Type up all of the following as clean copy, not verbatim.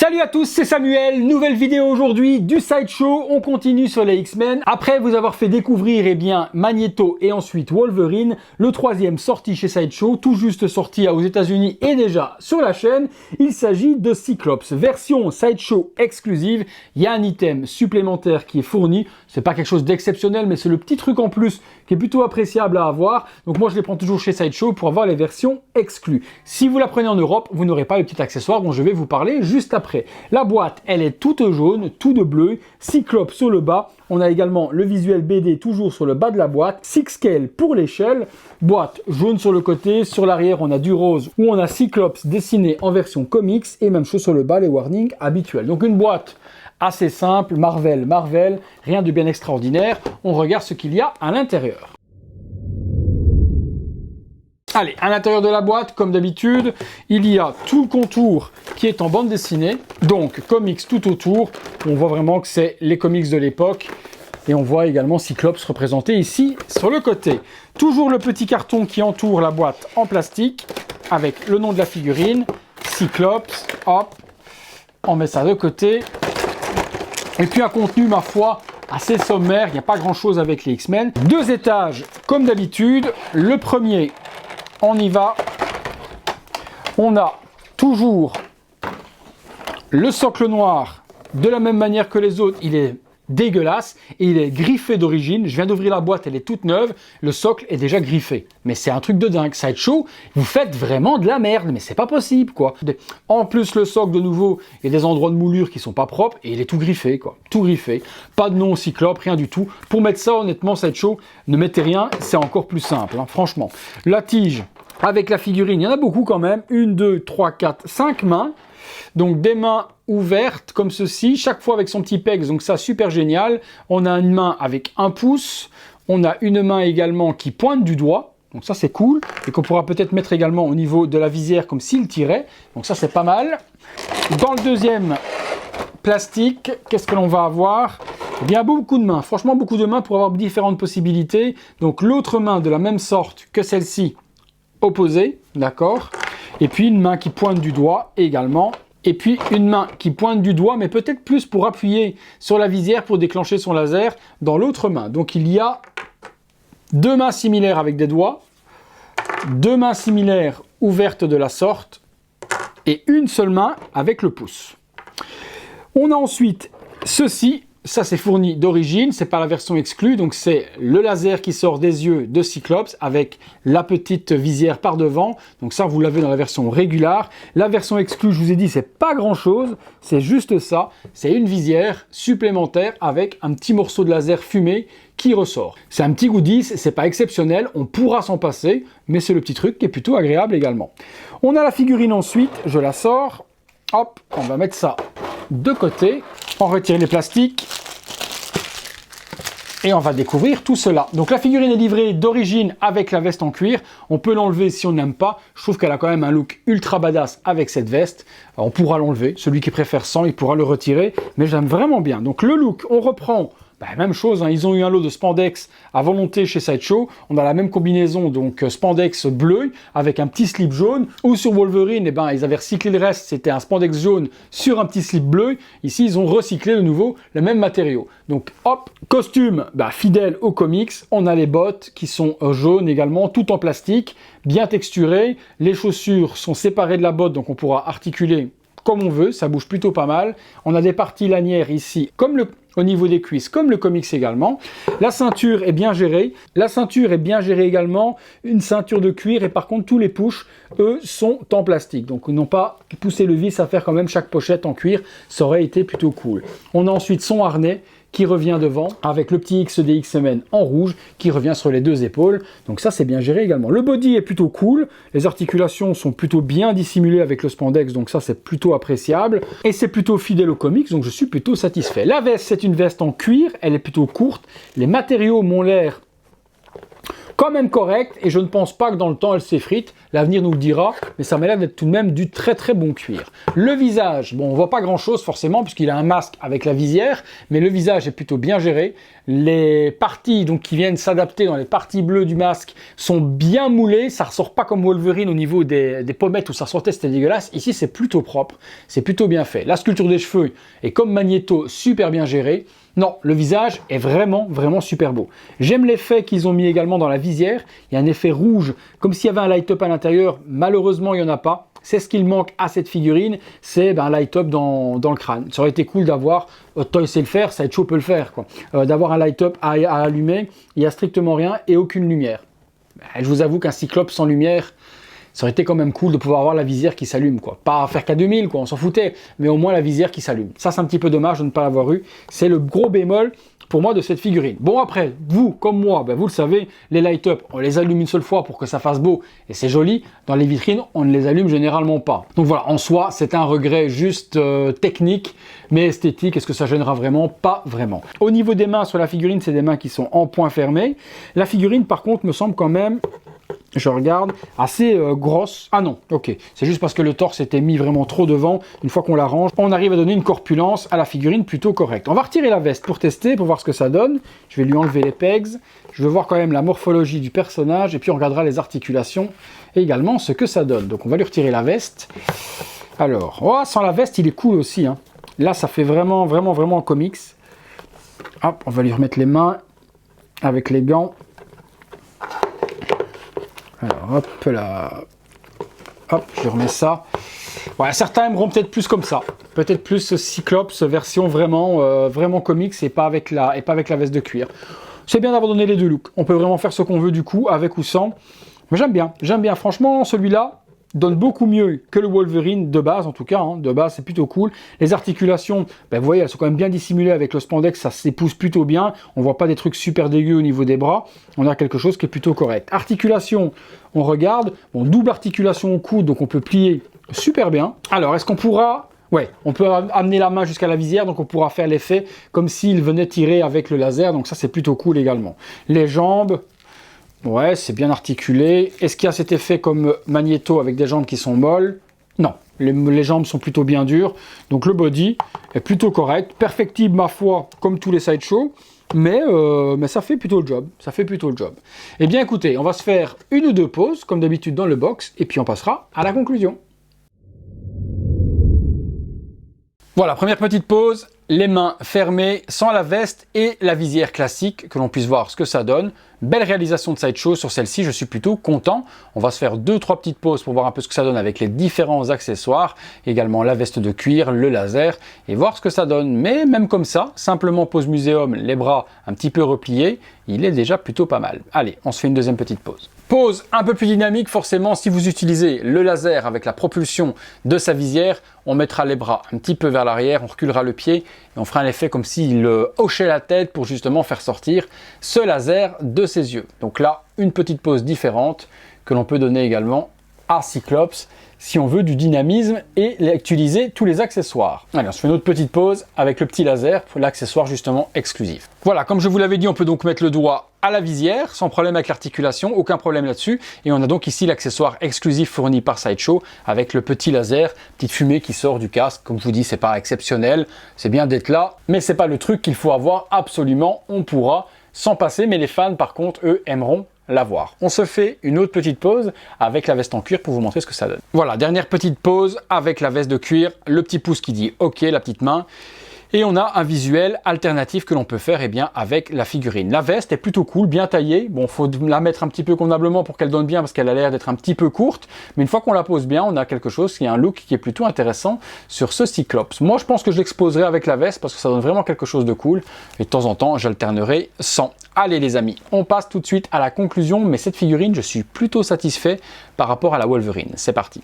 Salut à tous, c'est Samuel, nouvelle vidéo aujourd'hui du Sideshow, on continue sur les X-Men. Après vous avoir fait découvrir Magneto et ensuite Wolverine, le troisième sorti chez Sideshow, tout juste sorti aux États-Unis et déjà sur la chaîne, il s'agit de Cyclops, version Sideshow exclusive. Il y a un item supplémentaire qui est fourni, c'est pas quelque chose d'exceptionnel mais c'est le petit truc en plus qui est plutôt appréciable à avoir. Donc moi je les prends toujours chez Sideshow pour avoir les versions exclues. Si vous la prenez en Europe, vous n'aurez pas le petit accessoire dont je vais vous parler juste après. La boîte, elle est toute jaune, tout de bleu, Cyclope sur le bas. On a également le visuel BD toujours sur le bas de la boîte, 6 scale pour l'échelle, boîte jaune sur le côté, sur l'arrière on a du rose où on a Cyclops dessiné en version comics et même chose sur le bas, les warnings habituels. Donc une boîte assez simple, Marvel, rien de bien extraordinaire. On regarde ce qu'il y a à l'intérieur. Allez, à l'intérieur de la boîte, comme d'habitude, il y a tout le contour qui est en bande dessinée, donc comics tout autour. On voit vraiment que c'est les comics de l'époque. Et on voit également Cyclops représenté ici sur le côté. Toujours le petit carton qui entoure la boîte en plastique, avec le nom de la figurine, Cyclops, hop, on met ça de côté. Et puis un contenu, ma foi, assez sommaire, il n'y a pas grand chose avec les X-Men. 2 étages, comme d'habitude. Le premier, on y va. On a toujours le socle noir, de la même manière que les autres, il est dégueulasse et il est griffé d'origine. Je viens d'ouvrir la boîte, elle est toute neuve, le socle est déjà griffé. Mais c'est un truc de dingue. Sideshow, vous faites vraiment de la merde, mais c'est pas possible quoi. En plus le socle de nouveau, il y a des endroits de moulure qui sont pas propres et il est tout griffé quoi, tout griffé. Pas de nom Cyclope, rien du tout. Pour mettre ça honnêtement Sideshow, ne mettez rien, c'est encore plus simple hein, franchement. La tige avec la figurine, il y en a beaucoup quand même, 1, 2, 3, 4, 5 mains. Donc des mains ouvertes comme ceci, chaque fois avec son petit pegs, donc ça super génial. On a une main avec un pouce, on a une main également qui pointe du doigt, donc ça c'est cool, et qu'on pourra peut-être mettre également au niveau de la visière comme s'il tirait, donc ça c'est pas mal. Dans le deuxième plastique, qu'est-ce que l'on va avoir? Eh bien beaucoup de mains, franchement beaucoup de mains pour avoir différentes possibilités. Donc l'autre main de la même sorte que celle-ci, opposée, d'accord? Et puis une main qui pointe du doigt également. Et puis une main qui pointe du doigt, mais peut-être plus pour appuyer sur la visière pour déclencher son laser dans l'autre main. Donc il y a 2 mains similaires avec des doigts, 2 mains similaires ouvertes de la sorte, et une seule main avec le pouce. On a ensuite ceci. Ça c'est fourni d'origine, c'est pas la version exclue, donc c'est le laser qui sort des yeux de Cyclops avec la petite visière par devant, donc ça vous l'avez dans la version régulière. La version exclue, je vous ai dit, c'est pas grand chose, c'est juste ça, c'est une visière supplémentaire avec un petit morceau de laser fumé qui ressort. C'est un petit goodies, c'est pas exceptionnel, on pourra s'en passer, mais c'est le petit truc qui est plutôt agréable également. On a la figurine ensuite, je la sors, hop, on va mettre ça de côté, on retire les plastiques et on va découvrir tout cela. Donc la figurine est livrée d'origine avec la veste en cuir, on peut l'enlever si on n'aime pas, je trouve qu'elle a quand même un look ultra badass avec cette veste. Alors, on pourra l'enlever, celui qui préfère sans, il pourra le retirer, mais j'aime vraiment bien. Donc le look, on reprend, même chose, hein, ils ont eu un lot de spandex à volonté chez Sideshow, on a la même combinaison, donc spandex bleu avec un petit slip jaune, ou sur Wolverine, ils avaient recyclé le reste, c'était un spandex jaune sur un petit slip bleu, ici ils ont recyclé de nouveau le même matériau. Donc hop, costume fidèle aux comics, on a les bottes qui sont jaunes également, tout en plastique, bien texturées, les chaussures sont séparées de la botte, donc on pourra articuler comme on veut, ça bouge plutôt pas mal. On a des parties lanières ici, comme au niveau des cuisses, comme le comics également. La ceinture est bien gérée. La ceinture est bien gérée également. Une ceinture de cuir et par contre tous les pushs, eux, sont en plastique. Donc ils n'ont pas poussé le vis à faire quand même chaque pochette en cuir. Ça aurait été plutôt cool. On a ensuite son harnais qui revient devant avec le petit X des X-Men en rouge qui revient sur les 2 épaules. Donc ça c'est bien géré également. Le body est plutôt cool, les articulations sont plutôt bien dissimulées avec le spandex, donc ça c'est plutôt appréciable. Et c'est plutôt fidèle aux comics, donc je suis plutôt satisfait. La veste, c'est une veste en cuir, elle est plutôt courte. Les matériaux m'ont l'air quand même correcte et je ne pense pas que dans le temps elle s'effrite. l'avenir nous le dira, mais ça m'a l'air d'être tout de même du très très bon cuir. Le visage, bon on voit pas grand chose forcément puisqu'il a un masque avec la visière, mais le visage est plutôt bien géré. Les parties donc qui viennent s'adapter dans les parties bleues du masque sont bien moulées, ça ressort pas comme Wolverine au niveau des pommettes où ça sortait, c'était dégueulasse. Ici c'est plutôt propre, c'est plutôt bien fait. La sculpture des cheveux est comme Magneto, super bien gérée. Non, le visage est vraiment, vraiment super beau. J'aime l'effet qu'ils ont mis également dans la visière. Il y a un effet rouge, comme s'il y avait un light-up à l'intérieur. Malheureusement, il n'y en a pas. C'est ce qu'il manque à cette figurine, c'est un light-up dans le crâne. Ça aurait été cool d'avoir, Toy sait le faire, Sideshow peut le faire, quoi. D'avoir un light-up à allumer, il n'y a strictement rien et aucune lumière. Je vous avoue qu'un Cyclope sans lumière, ça aurait été quand même cool de pouvoir avoir la visière qui s'allume, quoi. Pas faire qu'à 2000, quoi, on s'en foutait, mais au moins la visière qui s'allume. Ça, c'est un petit peu dommage de ne pas l'avoir eu. C'est le gros bémol pour moi de cette figurine. Bon après, vous, comme moi, vous le savez, les light-up, on les allume une seule fois pour que ça fasse beau et c'est joli. Dans les vitrines, on ne les allume généralement pas. Donc voilà, en soi, c'est un regret juste technique, mais esthétique. Est-ce que ça gênera vraiment? Pas vraiment. Au niveau des mains sur la figurine, c'est des mains qui sont en point fermé. La figurine, par contre, me semble quand même... Je regarde, assez grosse. Ah non, ok. C'est juste parce que le torse était mis vraiment trop devant. Une fois qu'on l'arrange, on arrive à donner une corpulence à la figurine plutôt correcte. On va retirer la veste pour tester, pour voir ce que ça donne. Je vais lui enlever les pegs. Je veux voir quand même la morphologie du personnage. Et puis on regardera les articulations et également ce que ça donne. Donc on va lui retirer la veste. Alors, oh, sans la veste, il est cool aussi, hein. Là, ça fait vraiment, vraiment, vraiment comics. Hop, on va lui remettre les mains avec les gants. Alors hop là, hop, je remets ça. Voilà, certains aimeront peut-être plus comme ça, peut-être plus Cyclope, version vraiment, vraiment comics et pas avec la veste de cuir. C'est bien d'avoir donné les deux looks. On peut vraiment faire ce qu'on veut du coup, avec ou sans. Mais j'aime bien. Franchement, celui-là donne beaucoup mieux que le Wolverine de base, en tout cas, hein. De base, c'est plutôt cool. Les articulations, vous voyez, elles sont quand même bien dissimulées avec le spandex, ça s'épouse plutôt bien. On voit pas des trucs super dégueux au niveau des bras. On a quelque chose qui est plutôt correct. Articulation, on regarde. Bon, double articulation au coude, donc on peut plier super bien. Alors, est-ce qu'on pourra... Ouais, on peut amener la main jusqu'à la visière, donc on pourra faire l'effet comme s'il venait tirer avec le laser, donc ça, c'est plutôt cool également. Les jambes... Ouais, c'est bien articulé. Est-ce qu'il y a cet effet comme Magneto avec des jambes qui sont molles? Non, les jambes sont plutôt bien dures. Donc le body est plutôt correct. Perfectible, ma foi, comme tous les Sideshow. Mais ça fait plutôt le job. Eh bien écoutez, on va se faire une ou deux pauses, comme d'habitude dans le box, et puis on passera à la conclusion. Voilà, première petite pause. Les mains fermées, sans la veste et la visière classique, que l'on puisse voir ce que ça donne. Belle réalisation de Sideshow sur celle-ci, je suis plutôt content. On va se faire 2-3 petites pauses pour voir un peu ce que ça donne avec les différents accessoires, également la veste de cuir, le laser, et voir ce que ça donne. Mais même comme ça, simplement pose muséum, les bras un petit peu repliés, il est déjà plutôt pas mal. Allez, on se fait une deuxième petite pause. Pause un peu plus dynamique, forcément, si vous utilisez le laser avec la propulsion de sa visière, on mettra les bras un petit peu vers l'arrière, on reculera le pied, et on fera un effet comme s'il hochait la tête pour justement faire sortir ce laser de ses yeux. Donc là, une petite pause différente que l'on peut donner également à Cyclops si on veut du dynamisme et utiliser tous les accessoires. Allez, on se fait une autre petite pause avec le petit laser pour l'accessoire justement exclusif. Voilà, comme je vous l'avais dit, on peut donc mettre le doigt à la visière sans problème avec l'articulation, aucun problème là-dessus. Et on a donc ici l'accessoire exclusif fourni par Sideshow avec le petit laser, petite fumée qui sort du casque. Comme je vous dis, c'est pas exceptionnel, c'est bien d'être là, mais c'est pas le truc qu'il faut avoir absolument. On pourra s'en passer, mais les fans par contre, eux, aimeront l'avoir. On se fait une autre petite pause avec la veste en cuir pour vous montrer ce que ça donne. Voilà, dernière petite pause avec la veste de cuir, le petit pouce qui dit OK, la petite main. Et on a un visuel alternatif que l'on peut faire avec la figurine. La veste est plutôt cool, bien taillée. Bon, faut la mettre un petit peu convenablement pour qu'elle donne bien parce qu'elle a l'air d'être un petit peu courte. Mais une fois qu'on la pose bien, on a quelque chose qui a un look qui est plutôt intéressant sur ce Cyclops. Moi, je pense que je l'exposerai avec la veste parce que ça donne vraiment quelque chose de cool. Et de temps en temps, j'alternerai sans. Allez les amis, on passe tout de suite à la conclusion. Mais cette figurine, je suis plutôt satisfait par rapport à la Wolverine. C'est parti.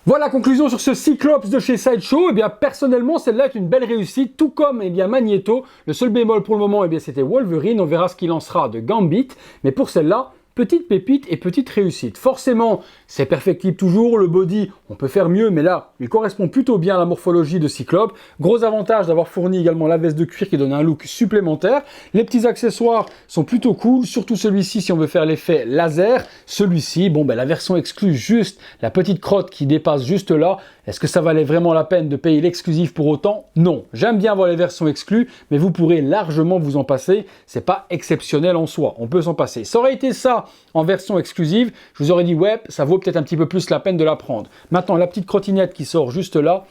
Voilà, conclusion sur ce Cyclops de chez Sideshow. Eh bien, personnellement, celle-là est une belle réussite, tout comme Magneto. Le seul bémol pour le moment, c'était Wolverine. On verra ce qu'il en sera de Gambit. Mais pour celle-là, petite pépite et petite réussite. Forcément, c'est perfectible toujours, le body, on peut faire mieux, mais là, il correspond plutôt bien à la morphologie de Cyclope. Gros avantage d'avoir fourni également la veste de cuir qui donne un look supplémentaire. Les petits accessoires sont plutôt cool, surtout celui-ci si on veut faire l'effet laser. Celui-ci, bon ben la version exclue, juste la petite crotte qui dépasse juste là. Est-ce que ça valait vraiment la peine de payer l'exclusif pour autant? Non. J'aime bien voir les versions exclues, mais vous pourrez largement vous en passer. C'est pas exceptionnel en soi, on peut s'en passer. Ça aurait été ça en version exclusive, je vous aurais dit ouais, ça vaut peut-être un petit peu plus la peine de la prendre. Maintenant, la petite crottinette qui sort juste là,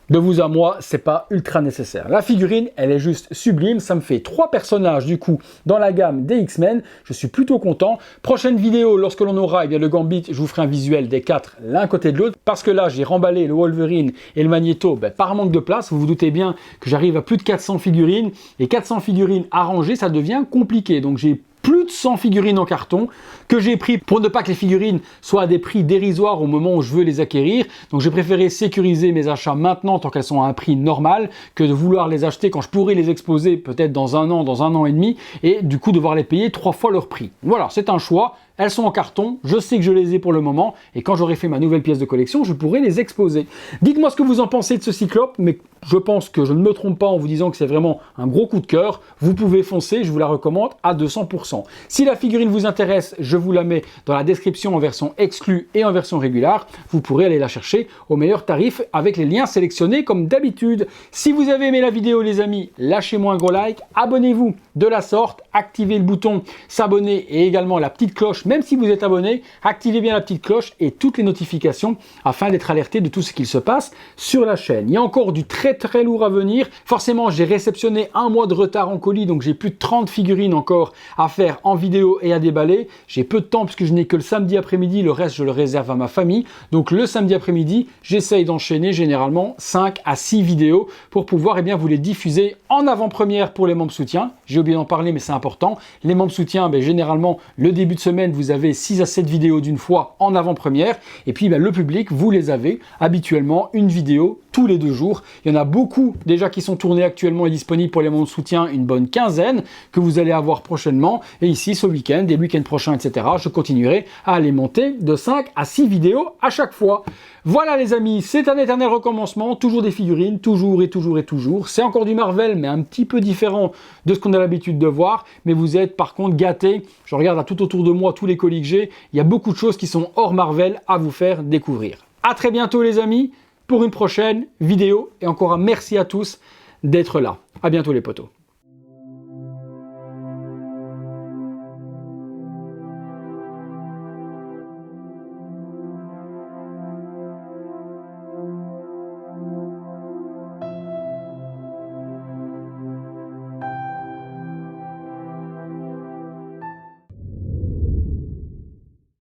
de vous à moi, c'est pas ultra nécessaire. La figurine, elle est juste sublime. Ça me fait 3 personnages du coup dans la gamme des X-Men. Je suis plutôt content. Prochaine vidéo, lorsque l'on aura le Gambit, je vous ferai un visuel des 4 l'un côté de l'autre. Parce que là, j'ai remballé le Wolverine et le Magneto par manque de place. Vous vous doutez bien que j'arrive à plus de 400 figurines. Et 400 figurines à ranger, ça devient compliqué. Donc j'ai plus de 100 figurines en carton que j'ai pris pour ne pas que les figurines soient à des prix dérisoires au moment où je veux les acquérir. Donc j'ai préféré sécuriser mes achats maintenant tant qu'elles sont à un prix normal que de vouloir les acheter quand je pourrais les exposer peut-être dans un an et demi et du coup devoir les payer 3 fois leur prix. Voilà, c'est un choix. Elles sont en carton, je sais que je les ai pour le moment et quand j'aurai fait ma nouvelle pièce de collection, je pourrai les exposer. Dites-moi ce que vous en pensez de ce Cyclope, mais je pense que je ne me trompe pas en vous disant que c'est vraiment un gros coup de cœur. Vous pouvez foncer, je vous la recommande à 200%. Si la figurine vous intéresse, je vous la mets dans la description en version exclue et en version régulière. Vous pourrez aller la chercher au meilleur tarif avec les liens sélectionnés comme d'habitude. Si vous avez aimé la vidéo les amis, lâchez-moi un gros like, abonnez-vous de la sorte, activez le bouton s'abonner et également la petite cloche. Même si vous êtes abonné, activez bien la petite cloche et toutes les notifications afin d'être alerté de tout ce qu'il se passe sur la chaîne. Il y a encore du très lourd à venir. Forcément, j'ai réceptionné un mois de retard en colis, donc j'ai plus de 30 figurines encore à faire en vidéo et à déballer. J'ai peu de temps puisque je n'ai que le samedi après-midi, le reste je le réserve à ma famille. Donc le samedi après-midi, j'essaye d'enchaîner généralement 5 à 6 vidéos pour pouvoir vous les diffuser en avant-première pour les membres soutiens. J'ai oublié d'en parler, mais c'est important. Les membres soutiens, généralement, le début de semaine, vous avez 6 à 7 vidéos d'une fois en avant-première. Et puis, le public, vous les avez habituellement une vidéo tous les 2 jours. Il y en a beaucoup déjà qui sont tournés actuellement et disponibles pour les membres soutiens, une bonne quinzaine que vous allez avoir prochainement. Et ici, ce week-end, des week-ends prochains, etc., je continuerai à les monter de 5 à 6 vidéos à chaque fois. Voilà les amis, c'est un éternel recommencement, toujours des figurines, toujours et toujours et toujours. C'est encore du Marvel, mais un petit peu différent de ce qu'on a l'habitude de voir. Mais vous êtes par contre gâtés. Je regarde tout autour de moi tous les colis que j'ai. Il y a beaucoup de choses qui sont hors Marvel à vous faire découvrir. À très bientôt les amis pour une prochaine vidéo. Et encore un merci à tous d'être là. À bientôt les potos.